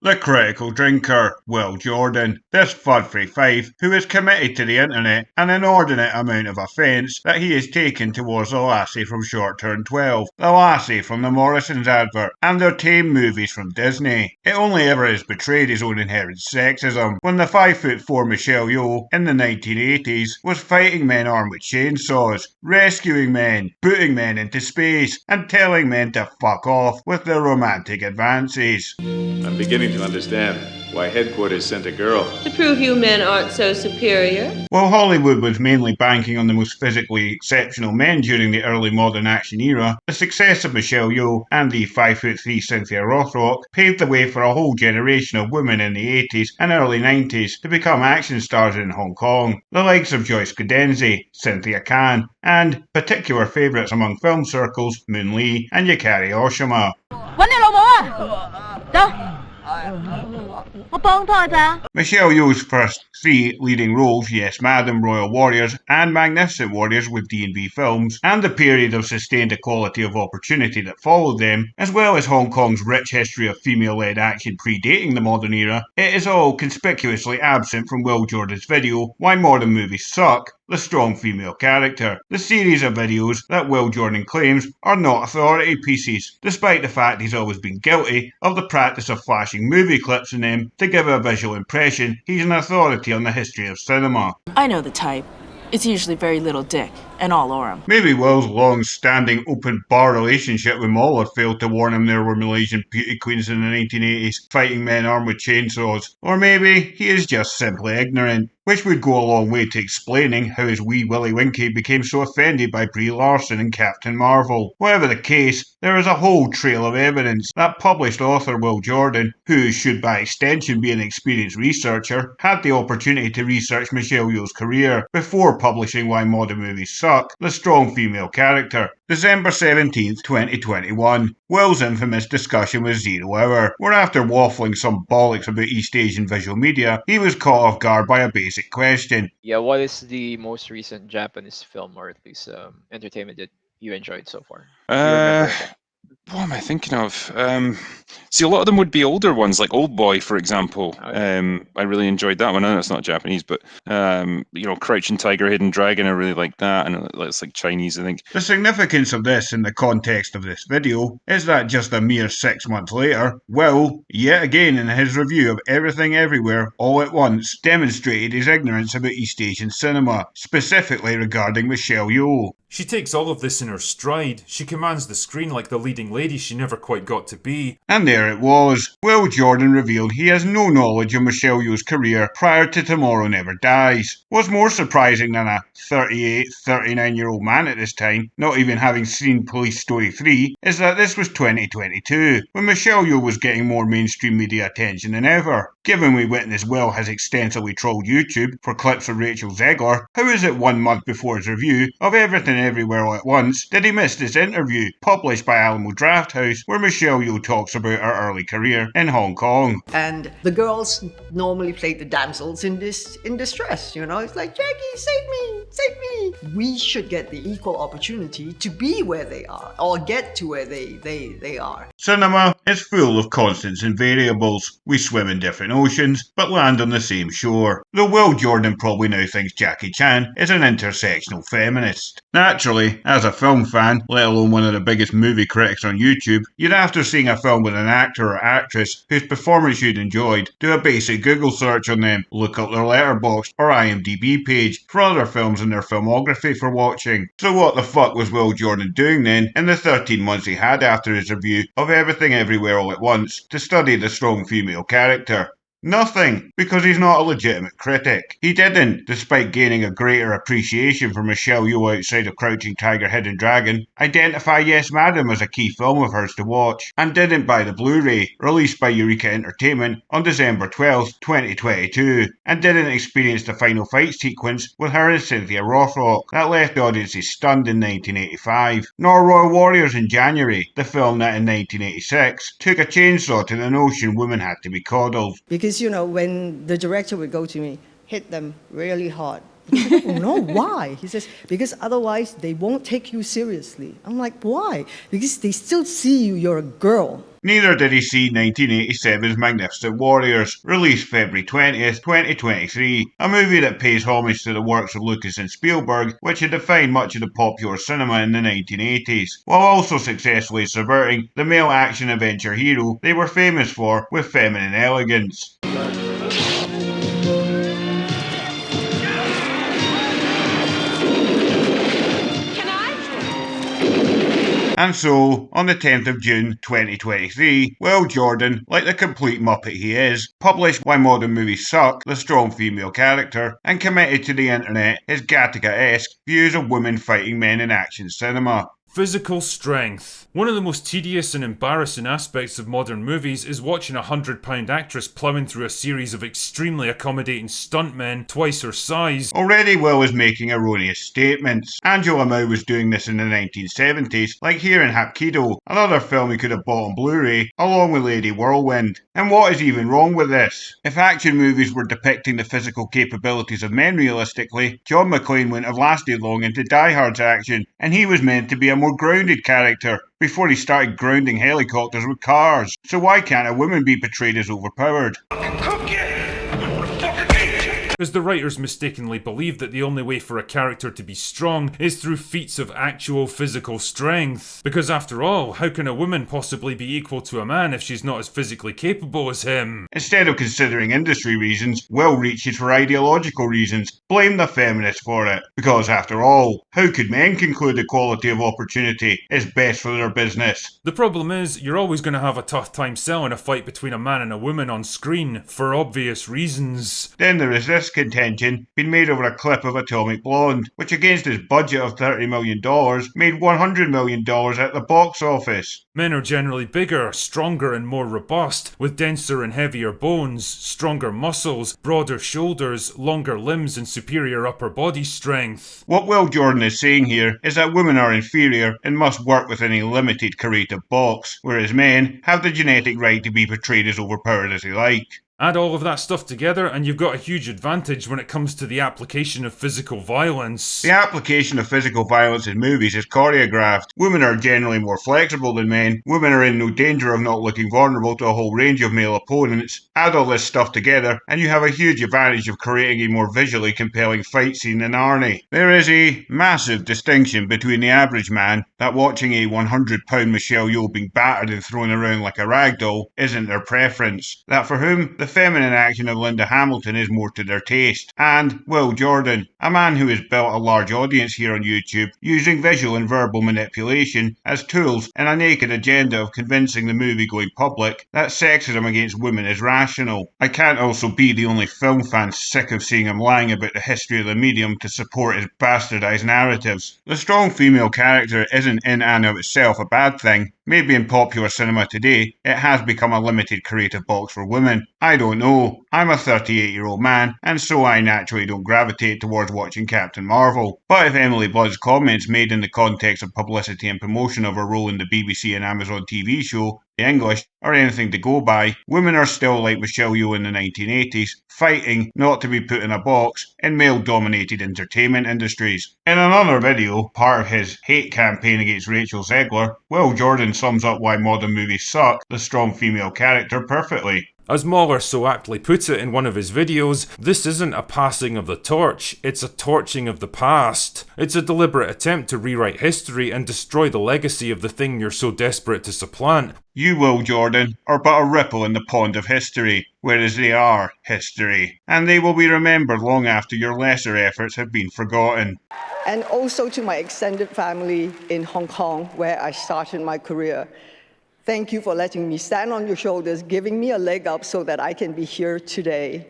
The critical drinker, Will Jordan, this fud-free fife who is committed to the internet an inordinate amount of offence that he has taken towards the lassie from Short Turn 12, the lassie from the Morrisons advert, and their tame movies from Disney. It only ever has betrayed his own inherent sexism when the 5'4" Michelle Yeoh in the 1980s was fighting men armed with chainsaws, rescuing men, booting men into space, and telling men to fuck off with their romantic advances. I'm beginning to understand why headquarters sent a girl. To prove you men aren't so superior. While Hollywood was mainly banking on the most physically exceptional men during the early modern action era, the success of Michelle Yeoh and the 5'3" Cynthia Rothrock paved the way for a whole generation of women in the 80s and early 90s to become action stars in Hong Kong. The likes of Joyce Cadenzi, Cynthia Khan, and particular favourites among film circles, Moon Lee and Yukari Oshima. Michelle Yeoh's first three leading roles, Yes Madam, Royal Warriors and Magnificent Warriors with D&B Films, and the period of sustained equality of opportunity that followed them, as well as Hong Kong's rich history of female-led action predating the modern era, it is all conspicuously absent from Will Jordan's video, Why Modern Movies Suck, the strong female character, the series of videos that Will Jordan claims are not authority pieces, despite the fact he's always been guilty of the practice of flashing movie clips in them to give a visual impression he's an authority on the history of cinema. I know the type. It's usually very little dick, and all Orem. Maybe Will's long-standing open-bar relationship with Moll had failed to warn him there were Malaysian beauty queens in the 1980s fighting men armed with chainsaws. Or maybe he is just simply ignorant, which would go a long way to explaining how his wee Willy Winky became so offended by Brie Larson in Captain Marvel. Whatever the case, there is a whole trail of evidence that published author Will Jordan, who should by extension be an experienced researcher, had the opportunity to research Michelle Yeoh's career before publishing Why Modern Movies Suck, the strong female character. December 17th, 2021. Will's infamous discussion with Zero Hour, where after waffling some bollocks about East Asian visual media, he was caught off guard by a basic question. Yeah, what is the most recent Japanese film or at least entertainment that you enjoyed so far? What am I thinking of? See, a lot of them would be older ones, like Old Boy, for example. I really enjoyed that one. I know it's not Japanese, but Crouching Tiger, Hidden Dragon, I really like that. And it's like Chinese, I think. The significance of this in the context of this video is that just a mere 6 months later, Will, yet again in his review of Everything Everywhere All at Once, demonstrated his ignorance about East Asian cinema, specifically regarding Michelle Yeoh. She takes all of this in her stride. She commands the screen like the leading lady she never quite got to be. And there it was. Will Jordan revealed he has no knowledge of Michelle Yeoh's career prior to Tomorrow Never Dies. What's more surprising than a 38, 39-year-old man at this time, not even having seen Police Story 3, is that this was 2022, when Michelle Yeoh was getting more mainstream media attention than ever. Given we witness Will has extensively trolled YouTube for clips of Rachel Zegler, how is it 1 month before his review of Everything Everywhere All at Once did he miss this interview, published by Alamo Drafthouse, where Michelle Yeoh talks about her early career in Hong Kong? And the girls normally play the damsels in distress, It's like, Jackie, save me, save me. We should get the equal opportunity to be where they are, or get to where they are. Cinema is full of constants and variables. We swim in different oceans, but land on the same shore. Though Will Jordan probably now thinks Jackie Chan is an intersectional feminist. Naturally, as a film fan, let alone one of the biggest movie critics on YouTube, you'd after seeing a film with an actor or actress whose performance you'd enjoyed, do a basic Google search on them, look up their Letterboxd or IMDb page for other films in their filmography for watching. So what the fuck was Will Jordan doing then in the 13 months he had after his review of Everything Everywhere All at Once to study the strong female character? Nothing, because he's not a legitimate critic. He didn't, despite gaining a greater appreciation for Michelle Yeoh outside of Crouching Tiger, Hidden Dragon, identify Yes Madam as a key film of hers to watch, and didn't buy the Blu-ray, released by Eureka Entertainment on December 12th, 2022, and didn't experience the final fight sequence with her and Cynthia Rothrock that left audiences stunned in 1985, nor Royal Warriors in January, the film that in 1986 took a chainsaw to the notion women had to be coddled. Because, when the director would go to me, hit them really hard, No, why? He says, because otherwise they won't take you seriously. I'm like, why? Because they still see you're a girl. Neither did he see 1987's Magnificent Warriors, released February 20th, 2023, a movie that pays homage to the works of Lucas and Spielberg, which had defined much of the popular cinema in the 1980s, while also successfully subverting the male action-adventure hero they were famous for with feminine elegance. And so, on the 10th of June 2023, Will Jordan, like the complete muppet he is, published Why Modern Movies Suck, the strong female character, and committed to the internet his Gattaca-esque views of women fighting men in action cinema. Physical strength. One of the most tedious and embarrassing aspects of modern movies is watching a 100-pound actress ploughing through a series of extremely accommodating stuntmen twice her size. Already Will is making erroneous statements. Angela Mao was doing this in the 1970s, like here in Hapkido, another film he could have bought on Blu-ray, along with Lady Whirlwind. And what is even wrong with this? If action movies were depicting the physical capabilities of men realistically, John McClane wouldn't have lasted long into Die Hard's action, and he was meant to be a more grounded character before he started grounding helicopters with cars. So why can't a woman be portrayed as overpowered? As the writers mistakenly believe that the only way for a character to be strong is through feats of actual physical strength. Because after all, how can a woman possibly be equal to a man if she's not as physically capable as him? Instead of considering industry reasons, Will reaches for ideological reasons, blame the feminists for it. Because after all, how could men conclude equality of opportunity is best for their business? The problem is, you're always going to have a tough time selling a fight between a man and a woman on screen, for obvious reasons. Then there is this contention being made over a clip of Atomic Blonde, which against its budget of $30 million, made $100 million at the box office. Men are generally bigger, stronger and more robust, with denser and heavier bones, stronger muscles, broader shoulders, longer limbs and superior upper body strength. What Will Jordan is saying here is that women are inferior and must work within a limited creative box, whereas men have the genetic right to be portrayed as overpowered as they like. Add all of that stuff together and you've got a huge advantage when it comes to the application of physical violence. The application of physical violence in movies is choreographed. Women are generally more flexible than men. Women are in no danger of not looking vulnerable to a whole range of male opponents. Add all this stuff together and you have a huge advantage of creating a more visually compelling fight scene than Arnie. There is a massive distinction between the average man that watching a 100-pound Michelle Yeoh being battered and thrown around like a rag doll isn't their preference. That for whom the feminine action of Linda Hamilton is more to their taste. And Will Jordan, a man who has built a large audience here on YouTube, using visual and verbal manipulation as tools in a naked agenda of convincing the movie-going public that sexism against women is rational. I can't also be the only film fan sick of seeing him lying about the history of the medium to support his bastardized narratives. The strong female character isn't in and of itself a bad thing. Maybe in popular cinema today, it has become a limited creative box for women. I don't know. I'm a 38-year-old man, and so I naturally don't gravitate towards watching Captain Marvel. But if Emily Blunt's comments made in the context of publicity and promotion of her role in the BBC and Amazon TV show, The English, are anything to go by, women are still like Michelle Yeoh in the 1980s, fighting not to be put in a box in male-dominated entertainment industries. In another video, part of his hate campaign against Rachel Zegler, Will Jordan sums up why modern movies suck the strong female character perfectly. As Mahler so aptly put it in one of his videos, this isn't a passing of the torch, it's a torching of the past. It's a deliberate attempt to rewrite history and destroy the legacy of the thing you're so desperate to supplant. You, Will Jordan, are but a ripple in the pond of history, whereas they are history, and they will be remembered long after your lesser efforts have been forgotten. And also to my extended family in Hong Kong, where I started my career. Thank you for letting me stand on your shoulders, giving me a leg up so that I can be here today.